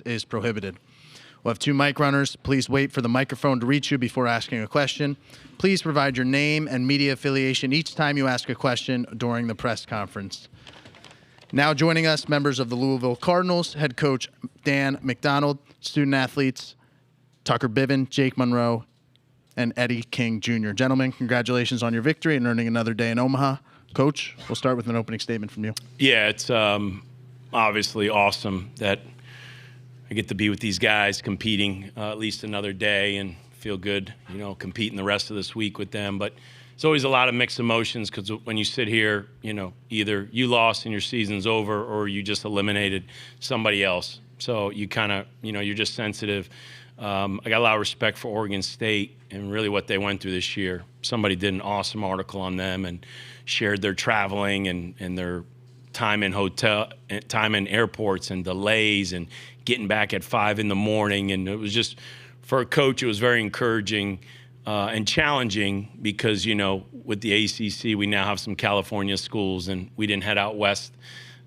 is prohibited. We'll have 2 mic runners. Please wait for the microphone to reach you before asking a question. Please provide your name and media affiliation each time you ask a question during the press conference. Now joining us, members of the Louisville Cardinals, head coach Dan McDonald, student athletes Tucker Biven, Jake Monroe, and Eddie King Jr. Gentlemen, congratulations on your victory and earning another day in Omaha. Coach, we'll start with an opening statement from you. Yeah, it's obviously awesome that I get to be with these guys competing at least another day and feel good, competing the rest of this week with them. But it's always a lot of mixed emotions because when you sit here, either you lost and your season's over or you just eliminated somebody else. So you kind of, you're just sensitive. I got a lot of respect for Oregon State and really what they went through this year. Somebody did an awesome article on them and shared their traveling and their time in airports and delays and getting back at 5 a.m. And it was just, for a coach, it was very encouraging and challenging because, with the ACC, we now have some California schools and we didn't head out west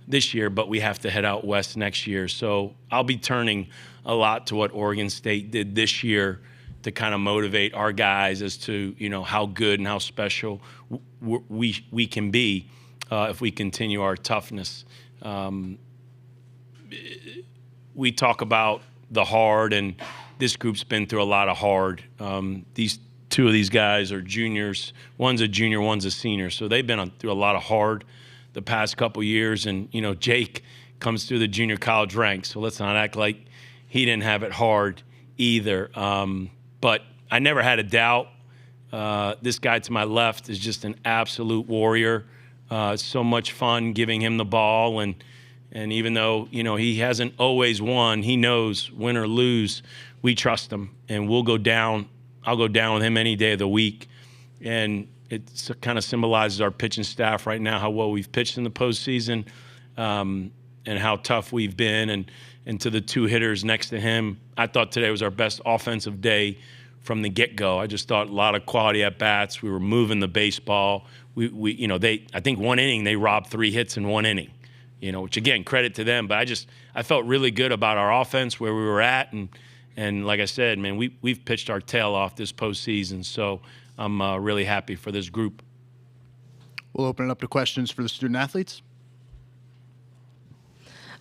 this year, but we have to head out west next year. So I'll be turning a lot to what Oregon State did this year to kind of motivate our guys as to, how good and how special we can be if we continue our toughness. We talk about the hard, and this group's been through a lot of hard. These 2 of these guys are juniors. One's a junior, one's a senior. So they've been through a lot of hard the past couple years. And, Jake comes through the junior college ranks. So let's not act like he didn't have it hard either. But I never had a doubt. This guy to my left is just an absolute warrior. It's so much fun giving him the ball. And even though, he hasn't always won, he knows win or lose, we trust him. And we'll go down. I'll go down with him any day of the week. And it kind of symbolizes our pitching staff right now, how well we've pitched in the postseason and how tough we've been. And to the 2 hitters next to him, I thought today was our best offensive day from the get-go. I just thought a lot of quality at-bats. We were moving the baseball. I think 1 inning, they robbed 3 hits in 1 inning, which, again, credit to them. But I felt really good about our offense, where we were at. And like I said, man, we've pitched our tail off this postseason. So I'm really happy for this group. We'll open it up to questions for the student athletes.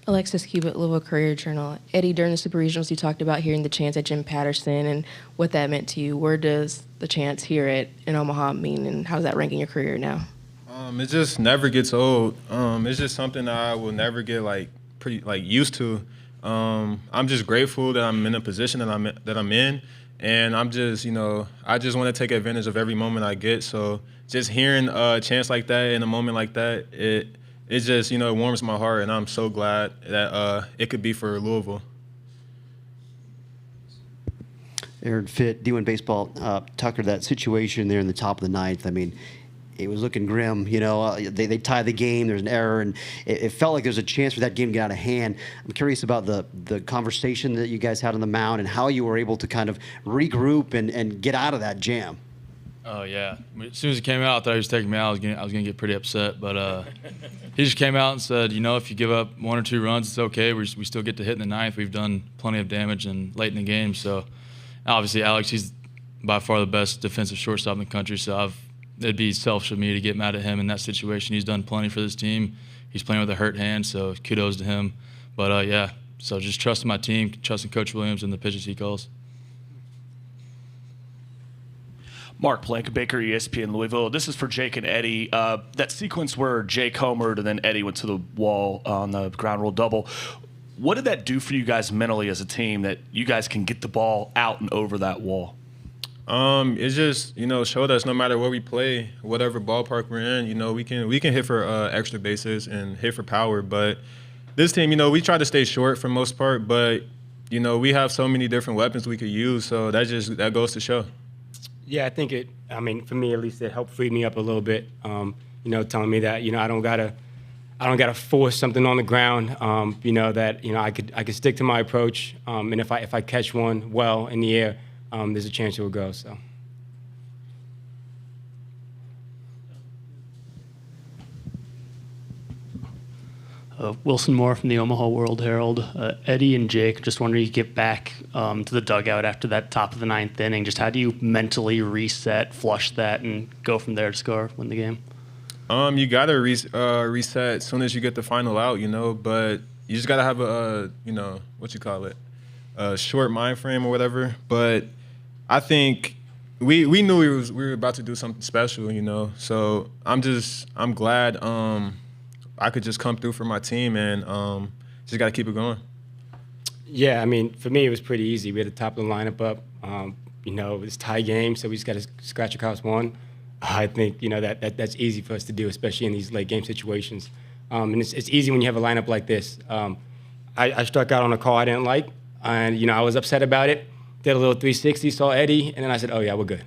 Alexis Cubitt, Louisville Courier-Journal. Eddie, during the Super Regionals, you talked about hearing the chants at Jim Patterson and what that meant to you. Where does the chants here in Omaha mean, and how does that rank in your career now? It just never gets old. It's just something that I will never get used to. I'm just grateful that I'm in a position that I'm in, and I'm just I just want to take advantage of every moment I get. So just hearing a chance like that in a moment like that, it just, it warms my heart, and I'm so glad that it could be for Louisville. Aaron Fitt, D1 Baseball. Tucker, that situation there in the top of the ninth, I mean, it was looking grim. They tie the game, there's an error, and it felt like there's a chance for that game to get out of hand. I'm curious about the conversation that you guys had on the mound and how you were able to kind of regroup and get out of that jam. Oh, yeah. As soon as he came out, I thought he was taking me out. I was gonna get pretty upset. But he just came out and said, if you give up 1 or 2 runs, it's okay. We still get to hit in the ninth. We've done plenty of damage and late in the game. So, obviously, Alex, he's by far the best defensive shortstop in the country. So it'd be selfish of me to get mad at him in that situation. He's done plenty for this team. He's playing with a hurt hand, so kudos to him. But, yeah, so just trusting my team, trusting Coach Williams and the pitches he calls. Mark Blankenbaker, ESPN Louisville. This is for Jake and Eddie. That sequence where Jake homered and then Eddie went to the wall on the ground rule double, what did that do for you guys mentally as a team that you guys can get the ball out and over that wall? It just, showed us no matter where we play, whatever ballpark we're in, we can hit for extra bases and hit for power. But this team, we try to stay short for the most part, but, we have so many different weapons we could use, so that goes to show. Yeah, I think for me at least, it helped free me up a little bit. Telling me that I don't gotta force something on the ground. I could stick to my approach. And if I catch one well in the air, there's a chance it will go. So. Wilson Moore from the Omaha World Herald. Eddie and Jake, just wondering, you get back to the dugout after that top of the ninth inning. Just how do you mentally reset, flush that, and go from there to score, win the game? You gotta reset as soon as you get the final out, but you just gotta have a a short mind frame or whatever. But I think we knew we were about to do something special, So I'm glad I could just come through for my team and just gotta keep it going. Yeah, I mean, for me, it was pretty easy. We had the top of the lineup up. It's tie game, so we just got to scratch across one. I think, that's easy for us to do, especially in these late game situations. And it's easy when you have a lineup like this. I struck out on a call I didn't like, and, I was upset about it. Did a little 360, saw Eddie, and then I said, oh, yeah, we're good.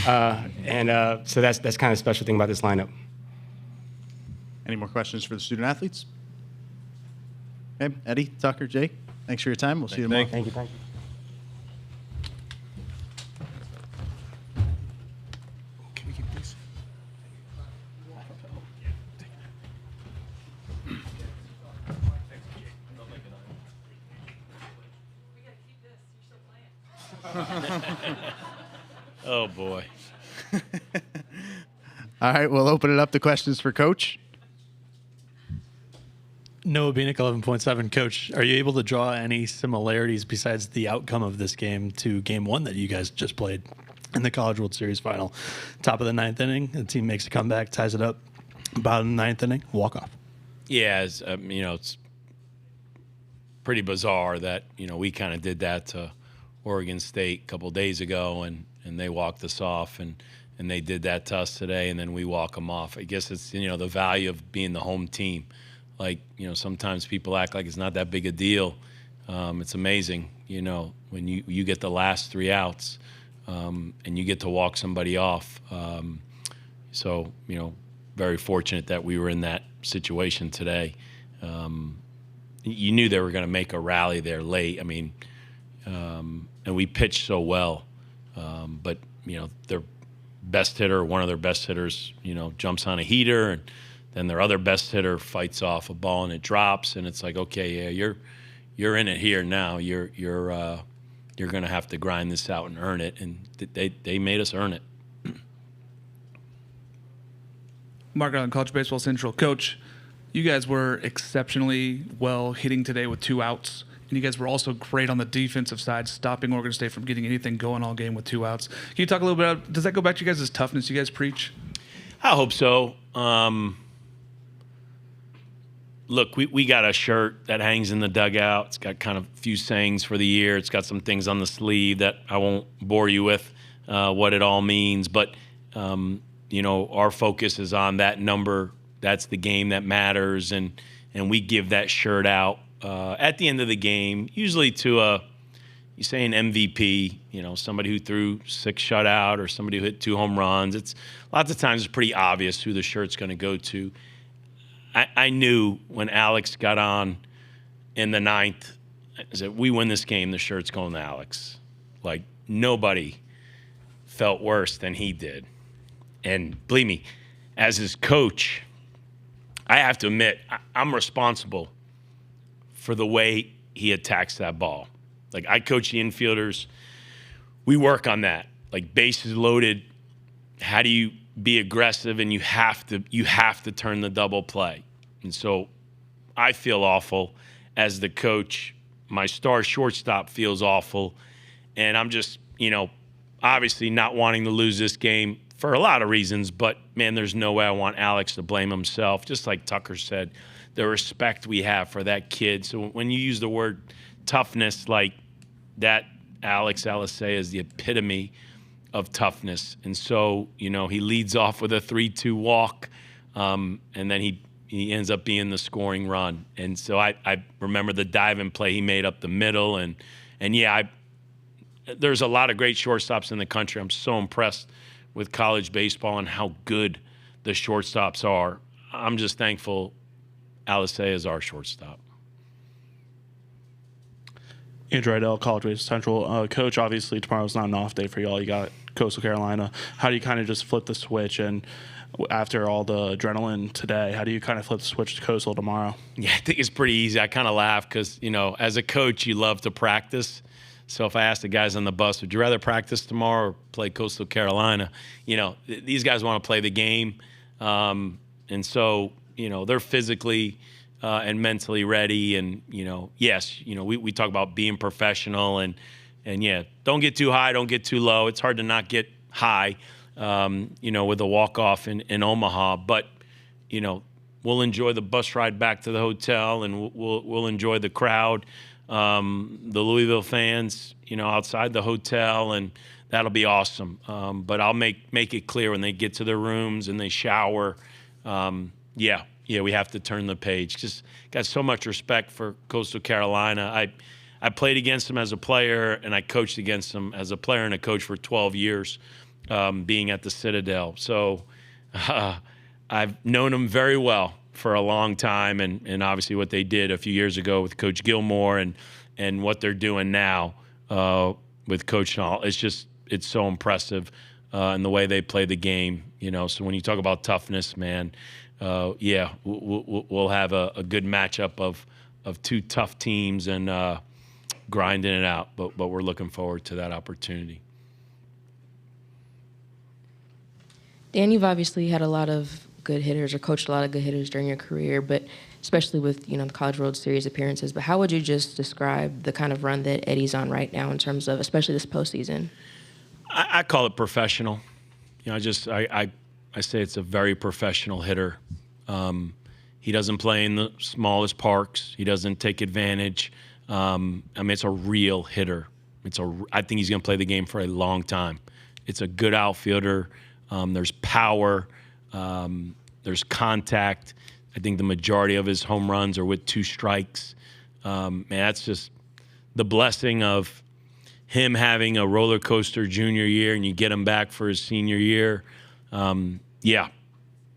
So that's kind of a special thing about this lineup. Any more questions for the student athletes? Okay, Eddie, Tucker, Jake, thanks for your time. We'll see you tomorrow. Thank you. Can we keep this? Oh, boy. All right, we'll open it up to questions for Coach. Noah Beanick, 11.7. Coach, are you able to draw any similarities besides the outcome of this game to game one that you guys just played in the College World Series final? Top of the ninth inning, the team makes a comeback, ties it up. Bottom of the ninth inning, walk off. Yeah, it's pretty bizarre that, we kind of did that to Oregon State a couple days ago, and they walked us off, and they did that to us today, and then we walk them off. I guess it's, the value of being the home team. Like, sometimes people act like it's not that big a deal. It's amazing, when you get the last three outs and you get to walk somebody off. So, very fortunate that we were in that situation today. You knew they were going to make a rally there late. I mean, and we pitched so well. But, their best hitter, one of their best hitters, jumps on a heater, and then their other best hitter fights off a ball and it drops, and it's like, okay, yeah, you're in it here now. You're going to have to grind this out and earn it, and they made us earn it. Mark on College Baseball Central. Coach, you guys were exceptionally well hitting today with 2 outs, and you guys were also great on the defensive side, stopping Oregon State from getting anything going all game with 2 outs. Can you talk a little bit about, does that go back to you guys' toughness you guys preach? I hope so. Look, we got a shirt that hangs in the dugout. It's got kind of a few sayings for the year. It's got some things on the sleeve that I won't bore you with what it all means. But, our focus is on that number. That's the game that matters. And we give that shirt out at the end of the game, usually to you say an MVP, somebody who threw 6 shutout or somebody who hit 2 home runs. It's lots of times it's pretty obvious who the shirt's going to go to. I knew when Alex got on in the 9th, I said, we win this game, the shirt's going to Alex. Like, nobody felt worse than he did. And believe me, as his coach, I have to admit, I'm responsible for the way he attacks that ball. Like, I coach the infielders. We work on that. Like, bases loaded, how do you be aggressive, and you have to turn the double play. And so I feel awful as the coach. My star shortstop feels awful. And I'm just, obviously not wanting to lose this game for a lot of reasons, but man, there's no way I want Alex to blame himself. Just like Tucker said, the respect we have for that kid. So when you use the word toughness, like that, Alex Alicea is the epitome of toughness. And so, he leads off with a 3-2 walk, and then he ends up being the scoring run. And so I remember the dive-in play he made up the middle. And yeah, there's a lot of great shortstops in the country. I'm so impressed with college baseball and how good the shortstops are. I'm just thankful Alicea is our shortstop. Andrew Idell, College Baseball Central. Coach, obviously tomorrow's not an off day for y'all. You got Coastal Carolina. How do you kind of just flip the switch and after all the adrenaline today? How do you kind of flip the switch to Coastal tomorrow? Yeah, I think it's pretty easy. I kind of laugh because, as a coach, you love to practice. So if I ask the guys on the bus, would you rather practice tomorrow or play Coastal Carolina? These guys want to play the game. And so, they're physically and mentally ready. And, yes, we talk about being professional and yeah, don't get too high, don't get too low. It's hard to not get high, with a walk-off in Omaha. But, we'll enjoy the bus ride back to the hotel, and we'll enjoy the crowd, the Louisville fans, outside the hotel, and that'll be awesome. But I'll make it clear when they get to their rooms and they shower, we have to turn the page. Just got so much respect for Coastal Carolina. I played against them as a player, and I coached against them as a player and a coach for 12 years, being at the Citadel. So I've known them very well for a long time, and obviously what they did a few years ago with Coach Gilmore and what they're doing now with Coach Nall. It's so impressive, and the way they play the game. So when you talk about toughness, man, we'll have a good matchup of two tough teams and grinding it out. But we're looking forward to that opportunity. Dan, you've obviously had a lot of good hitters or coached a lot of good hitters during your career, but especially with, the College World Series appearances. But how would you just describe the kind of run that Eddie's on right now in terms of, especially this postseason? I call it professional. I say it's a very professional hitter. He doesn't play in the smallest parks. He doesn't take advantage. It's a real hitter. I think he's going to play the game for a long time. It's a good outfielder. There's power. There's contact. I think the majority of his home runs are with 2 strikes. That's just the blessing of him having a roller coaster junior year, and you get him back for his senior year. We're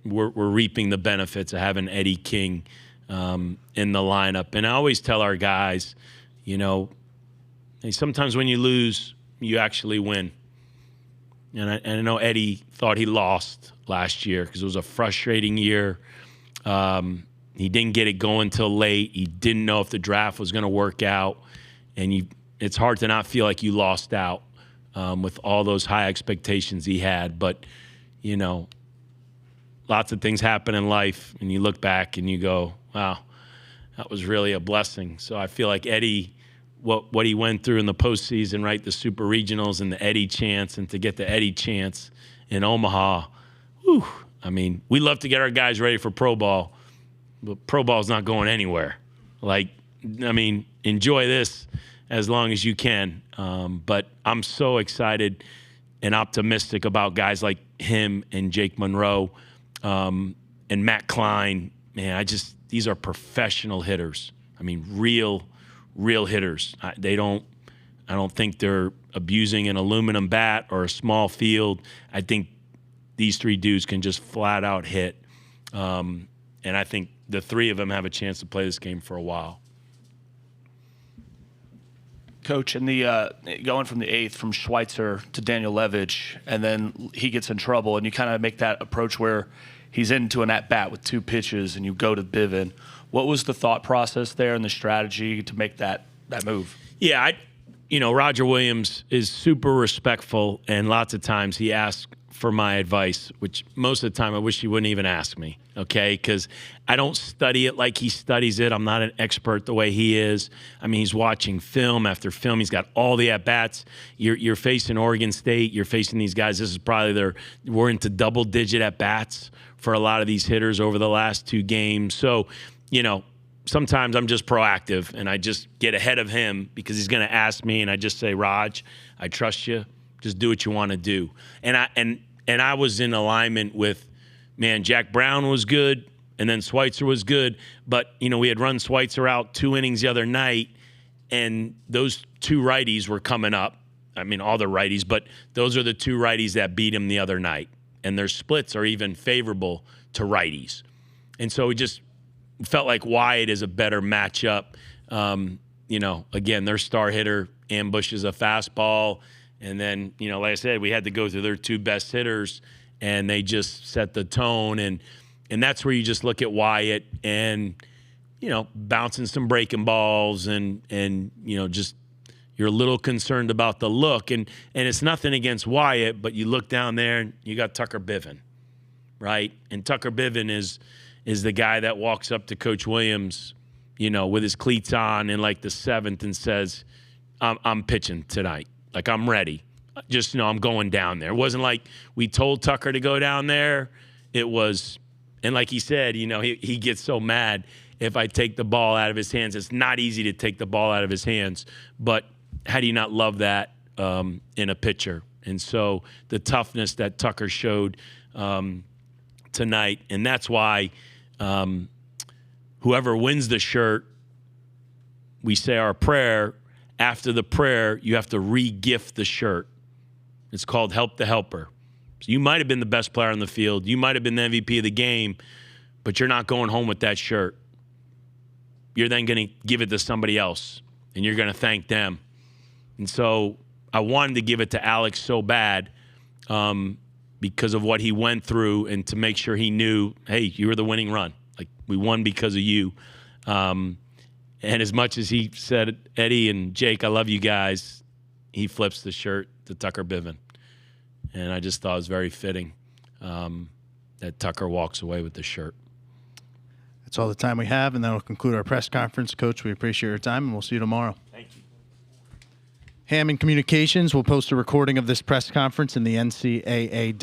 reaping the benefits of having Eddie King in the lineup. And I always tell our guys, sometimes when you lose, you actually win. And I know Eddie thought he lost last year because it was a frustrating year. He didn't get it going till late. He didn't know if the draft was going to work out. And it's hard to not feel like you lost out with all those high expectations he had. But, lots of things happen in life, and you look back and you go, wow, that was really a blessing. So I feel like Eddie, what he went through in the postseason, right, the Super Regionals and the Eddie chance, and to get the Eddie chance in Omaha, we love to get our guys ready for pro ball, but pro ball's not going anywhere. Enjoy this as long as you can. But I'm so excited and optimistic about guys like him and Jake Monroe and Matt Klein. Man, these are professional hitters. Real hitters. I don't think they're abusing an aluminum bat or a small field. I think these 3 dudes can just flat out hit. And I think the 3 of them have a chance to play this game for a while. Coach, in the going from the 8th from Schweitzer to Daniel Levitch, and then he gets in trouble, and you kind of make that approach where he's into an at-bat with 2 pitches, and you go to Bivin. What was the thought process there and the strategy to make that move? Yeah, Roger Williams is super respectful, and lots of times he asks for my advice, which most of the time I wish he wouldn't even ask me, okay? Because I don't study it like he studies it. I'm not an expert the way he is. He's watching film after film. He's got all the at-bats. You're facing Oregon State. You're facing these guys. This is probably we're into double-digit at-bats for a lot of these hitters over the last 2 games. So, sometimes I'm just proactive, and I just get ahead of him because he's going to ask me, and I just say, Raj, I trust you. Just do what you want to do. And I was in alignment with, Jack Brown was good, and then Schweitzer was good. But, we had run Schweitzer out 2 innings the other night, and those 2 righties were coming up. All the righties, but those are the 2 righties that beat him the other night. And their splits are even favorable to righties. And so we just felt like Wyatt is a better matchup. Again, their star hitter ambushes a fastball. And then, like I said, we had to go through their 2 best hitters. and they just set the tone. And that's where you just look at Wyatt and, bouncing some breaking balls and just you're a little concerned about the look. And it's nothing against Wyatt, but you look down there and you got Tucker Biven, right? And Tucker Biven is the guy that walks up to Coach Williams, with his cleats on in like the 7th and says, I'm pitching tonight. Like, I'm ready. Just, I'm going down there. It wasn't like we told Tucker to go down there. It was, and like he said, he gets so mad if I take the ball out of his hands. It's not easy to take the ball out of his hands, but how do you not love that in a pitcher? And so the toughness that Tucker showed tonight, and that's why whoever wins the shirt, we say our prayer. After the prayer, you have to re-gift the shirt. It's called Help the Helper. So you might have been the best player on the field. You might have been the MVP of the game, but you're not going home with that shirt. You're then going to give it to somebody else, and you're going to thank them. And so I wanted to give it to Alex so bad because of what he went through and to make sure he knew, hey, you were the winning run. Like, we won because of you. And as much as he said, Eddie and Jake, I love you guys, he flips the shirt to Tucker Biven. And I just thought it was very fitting that Tucker walks away with the shirt. That's all the time we have, and that will conclude our press conference. Coach, we appreciate your time, and we'll see you tomorrow. Thank you. Hammond Communications will post a recording of this press conference in the NCAA digital